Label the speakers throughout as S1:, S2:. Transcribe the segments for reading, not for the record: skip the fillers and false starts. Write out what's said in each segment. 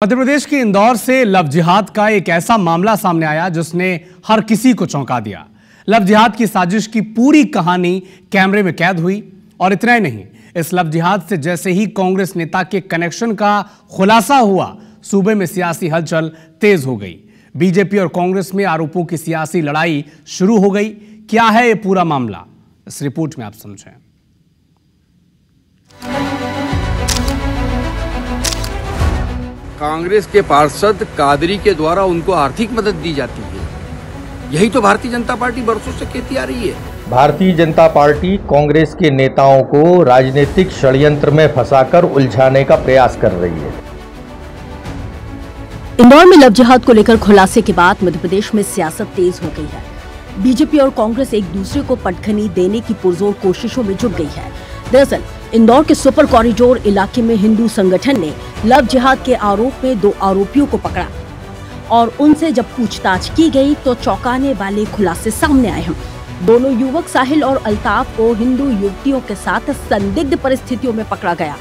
S1: मध्य प्रदेश के इंदौर से लव जिहाद का एक ऐसा मामला सामने आया जिसने हर किसी को चौंका दिया। लव जिहाद की साजिश की पूरी कहानी कैमरे में कैद हुई और इतना ही नहीं, इस लव जिहाद से जैसे ही कांग्रेस नेता के कनेक्शन का खुलासा हुआ, सूबे में सियासी हलचल तेज हो गई। बीजेपी और कांग्रेस में आरोपों की सियासी लड़ाई शुरू हो गई। क्या है ये पूरा मामला, इस रिपोर्ट में आप समझें।
S2: कांग्रेस के पार्षद कादरी के द्वारा उनको आर्थिक मदद दी जाती है, यही तो भारतीय जनता पार्टी बरसों से कहती आ रही है।
S3: भारतीय जनता पार्टी कांग्रेस के नेताओं को राजनीतिक षड्यंत्र में फंसाकर उलझाने का प्रयास कर रही है।
S4: इंदौर में लव जिहाद को लेकर खुलासे के बाद मध्य प्रदेश में सियासत तेज हो गई है। बीजेपी और कांग्रेस एक दूसरे को पटखनी देने की पुरजोर कोशिशों में जुट गई है। दरअसल इंदौर के सुपर कॉरिडोर इलाके में हिंदू संगठन ने लव जिहाद के आरोप में 2 आरोपियों को पकड़ा और उनसे जब पूछताछ की गई तो चौंकाने वाले खुलासे सामने आए हैं। दोनों युवक साहिल और अल्ताफ को हिंदू युवतियों के साथ संदिग्ध परिस्थितियों में पकड़ा गया।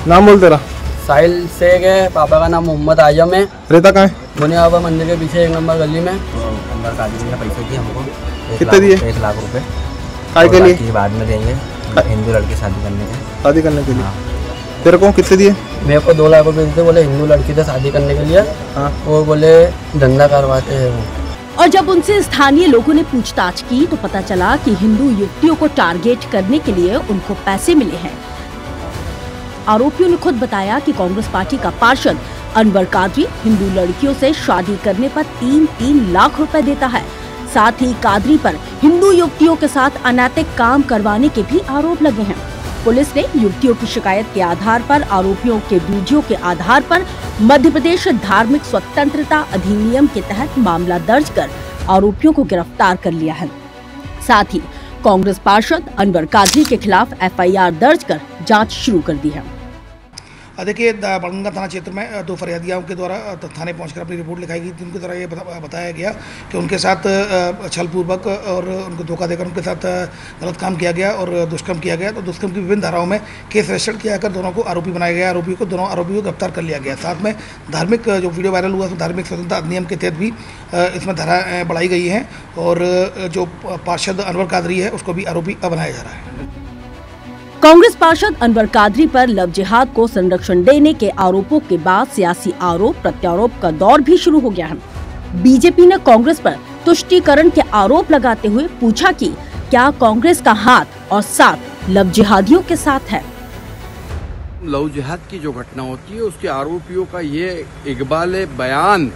S5: नाम बोल तेरा?
S6: साहिल शेख है, पापा का नाम मोहम्मद आजम है।
S5: रहता कहाँ है?
S6: मुनिया बाबा मंदिर के पीछे 1 नंबर गली में। अंदर काजी ने पैसे दिए हमको।
S5: कितने दिए?
S6: 1 लाख रुपए।
S5: काय के लिए?
S6: बाद में देंगे, हिंदू लड़की शादी करने के लिए।
S5: हाँ। तेरे को कितने दिए?
S6: मेरे को 2 लाख रुपए देते, बोले हिंदू लड़की से शादी करने के लिए।
S5: हाँ।
S6: वो बोले धंधा करवाते हैं वो।
S4: और जब उनसे स्थानीय लोगों ने पूछताछ की तो पता चला कि हिंदू युवतियों को टारगेट करने के लिए उनको पैसे मिले हैं। आरोपियों ने खुद बताया कि कांग्रेस पार्टी का पार्षद अनवर कादरी हिंदू लड़कियों से शादी करने पर 3-3 लाख रुपए देता है। साथ ही कादरी पर हिंदू युवतियों के साथ अनैतिक काम करवाने के भी आरोप लगे हैं। पुलिस ने युवतियों की शिकायत के आधार पर आरोपियों के वीडियो के आधार पर मध्य प्रदेश धार्मिक स्वतंत्रता अधिनियम के तहत मामला दर्ज कर आरोपियों को गिरफ्तार कर लिया है। साथ ही कांग्रेस पार्षद अनवर कादरी के खिलाफ FIR दर्ज कर जांच शुरू कर दी है।
S7: देखिए, बड़गंगा थाना क्षेत्र में 2 फरियादियों के द्वारा थाने पहुंचकर अपनी रिपोर्ट लिखाई गई। जिनके द्वारा ये बताया गया कि उनके साथ छलपूर्वक और उनको धोखा देकर उनके साथ गलत काम किया गया और दुष्कर्म किया गया। तो दुष्कर्म की विभिन्न धाराओं में केस रजिस्टर किया कर दोनों को आरोपी बनाया गया। दोनों आरोपियों को गिरफ्तार कर लिया गया। साथ में धार्मिक जो वीडियो वायरल हुआ उसमें धार्मिक स्वतंत्रता अधिनियम के तहत भी इसमें धारा बढ़ाई गई हैं और जो पार्षद अनवर कादरी है उसको भी आरोपी बनाया जा रहा है।
S4: कांग्रेस पार्षद अनवर कादरी पर लव जिहाद को संरक्षण देने के आरोपों के बाद सियासी आरोप प्रत्यारोप का दौर भी शुरू हो गया है। बीजेपी ने कांग्रेस पर तुष्टीकरण के आरोप लगाते हुए पूछा कि क्या कांग्रेस का हाथ और साथ लव जिहादियों के साथ है।
S2: लव जिहाद की जो घटना होती है उसके आरोपियों का ये इकबाल बयान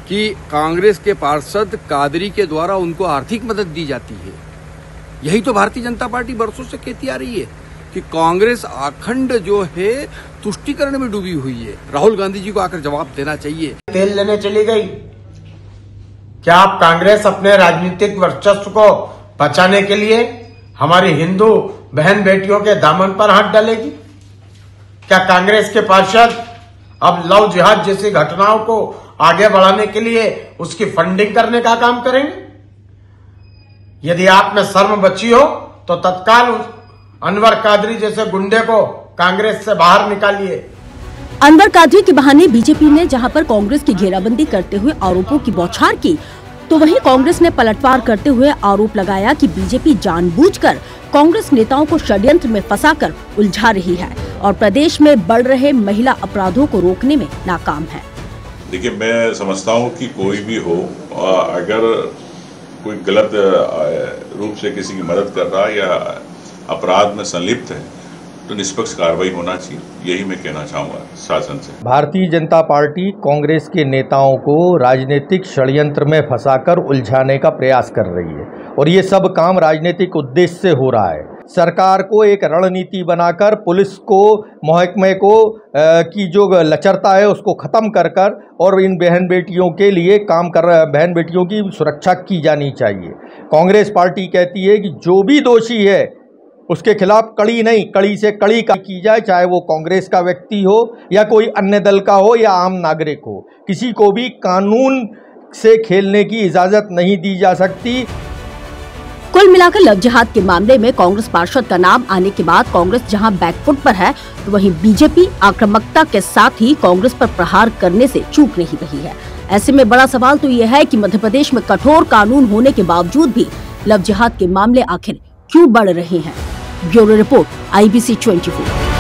S2: कि कांग्रेस के पार्षद कादरी के द्वारा उनको आर्थिक मदद दी जाती है, यही तो भारतीय जनता पार्टी बरसों से कहती आ रही है कि कांग्रेस अखंड जो है तुष्टीकरण में डूबी हुई है। राहुल गांधी जी को आकर जवाब देना चाहिए।
S8: तेल लेने चली गई। क्या आप कांग्रेस अपने राजनीतिक वर्चस्व को बचाने के लिए हमारी हिंदू बहन बेटियों के दामन पर हाथ डालेगी? क्या कांग्रेस के पार्षद अब लव जिहाद जैसी घटनाओं को आगे बढ़ाने के लिए उसकी फंडिंग करने का काम करेंगे? यदि आप में शर्म बची हो तो तत्काल अनवर कादरी जैसे गुंडे को कांग्रेस से बाहर निकालिए।
S4: अनवर कादरी के बहाने बीजेपी ने जहां पर कांग्रेस की घेराबंदी करते हुए आरोपों की बौछार की, तो वहीं कांग्रेस ने पलटवार करते हुए आरोप लगाया कि बीजेपी जानबूझकर कांग्रेस नेताओं को षड्यंत्र में फंसाकर उलझा रही है और प्रदेश में बढ़ रहे महिला अपराधों को रोकने में नाकाम है।
S9: देखिए, मैं समझता हूँ कि कोई भी हो, अगर कोई गलत रूप से किसी की मदद कर रहा है या अपराध में संलिप्त है तो निष्पक्ष कार्रवाई होना चाहिए, यही मैं कहना चाहूँगा शासन से।
S3: भारतीय जनता पार्टी कांग्रेस के नेताओं को राजनीतिक षड्यंत्र में फंसाकर उलझाने का प्रयास कर रही है और ये सब काम राजनीतिक उद्देश्य से हो रहा है। सरकार को एक रणनीति बनाकर पुलिस को, महकमे को की जो लचरता है उसको ख़त्म कर और इन बहन बेटियों के लिए काम कर रहा है। बहन बेटियों की सुरक्षा की जानी चाहिए। कांग्रेस पार्टी कहती है कि जो भी दोषी है उसके खिलाफ कड़ी नहीं, कड़ी से कड़ी की जाए, चाहे वो कांग्रेस का व्यक्ति हो या कोई अन्य दल का हो या आम नागरिक हो। किसी को भी कानून से खेलने की इजाज़त नहीं दी जा सकती।
S4: कुल मिलाकर लव जिहाद के मामले में कांग्रेस पार्षद का नाम आने के बाद कांग्रेस जहां बैकफुट पर है, तो वहीं बीजेपी आक्रामकता के साथ ही कांग्रेस पर प्रहार करने से चूक नहीं रही है। ऐसे में बड़ा सवाल तो ये है कि मध्य प्रदेश में कठोर कानून होने के बावजूद भी लव जिहाद के मामले आखिर क्यों बढ़ रहे हैं। Bureau report, IBC 24।